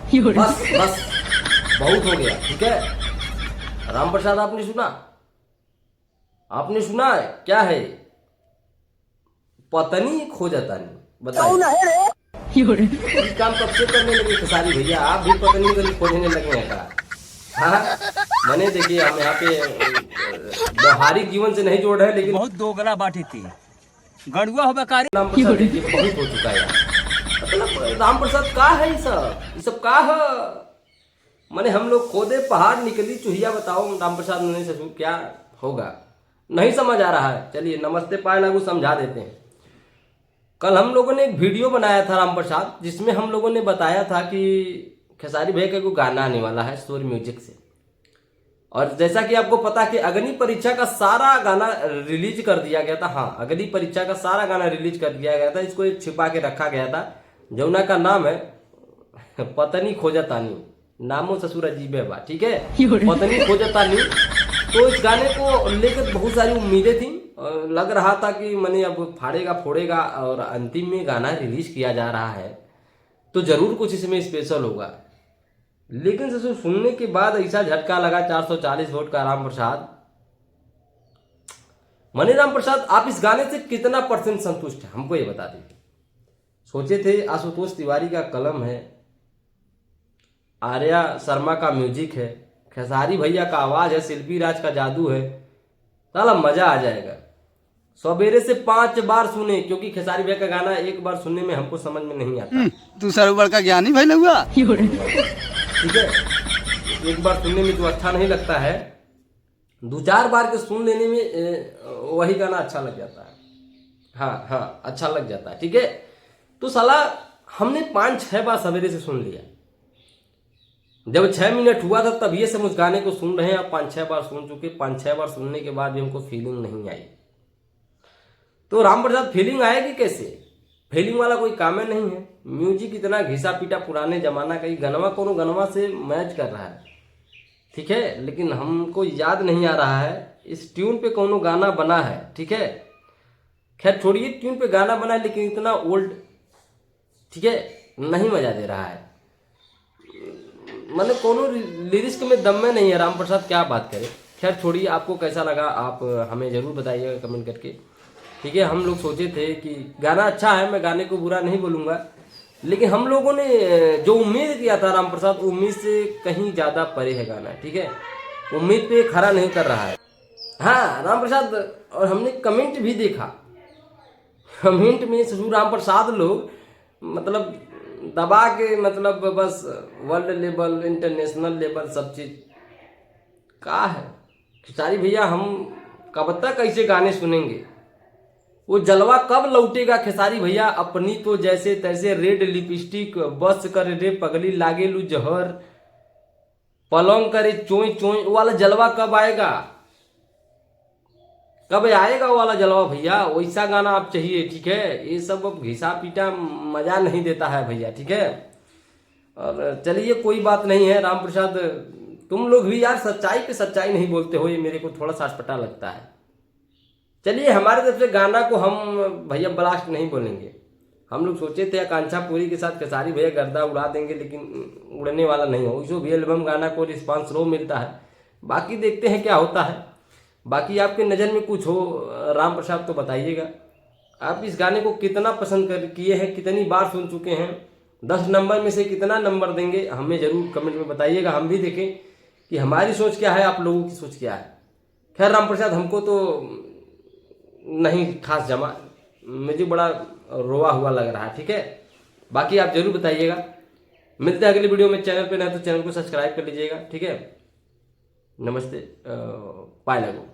बस बस, बहुत हो गया, ठीक है। राम प्रसाद आपने सुना? आपने सुना है क्या है? पत्नी खो जाता नहीं, बताइए ये काम कब से करने लगे खेसारी भैया? आप भी पत्नी को खोजने लगे हैं क्या? हाँ, मैंने देखिए हम यहाँ पे व्यवहारिक जीवन से नहीं जोड़ रहे, लेकिन बहुत दोगला बाटी थी गड़ुआ हो बेकारी। राम प्रसाद देखिए बहुत हो चुका है यार। मतलब राम प्रसाद का है ये सब का है? माने हम लोग खोदे पहाड़ निकली चुहिया, बताओ राम प्रसाद ने ससुर क्या होगा? नहीं समझ आ रहा है। चलिए नमस्ते पाए लागू समझा देते हैं। कल हम लोगों ने एक वीडियो बनाया था राम प्रसाद, जिसमें हम लोगों ने बताया था कि खेसारी भैया का कोई गाना आने वाला है स्टोरी म्यूजिक से। और जैसा कि आपको पता कि अग्नि परीक्षा का सारा गाना रिलीज कर दिया गया था। हाँ, अग्नि परीक्षा का सारा गाना रिलीज कर दिया गया था। इसको एक छिपा के रखा गया था, जमुना का नाम है पत्नी खोजतानी। नामो ससुर अजीब है बा, ठीक है, पत्नी खोजतानी। तो इस गाने को लेकर बहुत सारी उम्मीदें थी। लग रहा था कि मैंने अब फाड़ेगा फोड़ेगा, और अंतिम में गाना रिलीज किया जा रहा है तो जरूर कुछ इसमें स्पेशल होगा। लेकिन ससुर सुनने के बाद ऐसा झटका लगा 440 वोट का राम प्रसाद। मनी राम प्रसाद, आप इस गाने से कितना % संतुष्ट है हमको ये बता दीजिए। सोचे थे आशुतोष तिवारी का कलम है, आर्या शर्मा का म्यूजिक है, खेसारी भैया का आवाज है, शिल्पी राज का जादू है, साला मजा आ जाएगा। सवेरे से 5 बार सुने, क्योंकि खेसारी भैया का गाना एक बार सुनने में हमको समझ में नहीं आता। तू सरोवर का ज्ञानी भाई लगुआ, ठीक है, एक बार सुनने में तो अच्छा नहीं लगता है, 2-4 बार के सुन लेने में वही गाना अच्छा लग जाता है। हाँ हाँ, अच्छा लग जाता है, ठीक है। तो साला हमने 5-6 बार सवेरे से सुन लिया। जब 6 मिनट हुआ था तब ये सब उस गाने को सुन रहे हैं। अब 5-6 बार सुन चुके, 5-6 बार सुनने के बाद भी हमको फीलिंग नहीं आई। तो राम प्रसाद फीलिंग आएगी कैसे? फीलिंग वाला कोई काम नहीं है। म्यूजिक इतना घिसा पीटा पुराने जमाना का, गनवा कोनो गनवा से मैच कर रहा है, ठीक है, लेकिन हमको याद नहीं आ रहा है इस ट्यून पे कोनो गाना बना है, ठीक है। खैर छोड़िए, ट्यून पे गाना बना है लेकिन इतना ओल्ड, ठीक है, नहीं मजा दे रहा है। मतलब कोनो लिरिक्स में दम में नहीं है। राम प्रसाद क्या बात करे। खैर छोड़िए, आपको कैसा लगा आप हमें जरूर बताइएगा कमेंट करके, ठीक है। हम लोग सोचे थे कि गाना अच्छा है, मैं गाने को बुरा नहीं बोलूंगा, लेकिन हम लोगों ने जो उम्मीद किया था राम प्रसाद, उम्मीद से कहीं ज्यादा परे है गाना, ठीक है। उम्मीद पे खरा नहीं कर रहा है। हाँ राम प्रसाद, और हमने कमेंट भी देखा, कमेंट में ससुर राम प्रसाद लोग मतलब दबा के, मतलब बस वर्ल्ड लेवल इंटरनेशनल लेवल सब चीज का है। खेसारी भैया हम कब तक ऐसे गाने सुनेंगे? वो जलवा कब लौटेगा खेसारी भैया? अपनी तो जैसे तैसे रेड लिपस्टिक, बस कर रे पगली लागे लू जहर, पलंग करे चोई चोई वाला जलवा कब आएगा? कब आएगा वाला जलवा भैया? वैसा गाना आप चाहिए, ठीक है। ये सब अब घिसा पीटा मजा नहीं देता है भैया, ठीक है। और चलिए कोई बात नहीं है। राम प्रसाद, तुम लोग भी यार सच्चाई पे सच्चाई नहीं बोलते हो, ये मेरे को थोड़ा सा अटपटा लगता है। चलिए, हमारे तरफ से गाना को हम भैया ब्लास्ट नहीं बोलेंगे। हम लोग सोचे थे आकांक्षा पूरी के साथ खेसारी भैया गर्दा उड़ा देंगे, लेकिन उड़ने वाला नहीं हो। जो भी एल्बम गाना को रिस्पांस लो मिलता है, बाकी देखते हैं क्या होता है। बाकी आपके नज़र में कुछ हो राम प्रसाद तो बताइएगा। आप इस गाने को कितना पसंद किए हैं, कितनी बार सुन चुके हैं, 10 नंबर में से कितना नंबर देंगे, हमें जरूर कमेंट में बताइएगा। हम भी देखें कि हमारी सोच क्या है, आप लोगों की सोच क्या है। खैर राम प्रसाद हमको तो नहीं खास जमा, मुझे बड़ा रोआ हुआ लग रहा है, ठीक है। बाकी आप जरूर बताइएगा। मिलते हैं अगली वीडियो में। चैनल पे नहीं तो चैनल को सब्सक्राइब कर लीजिएगा, ठीक है। नमस्ते, पाए लगो।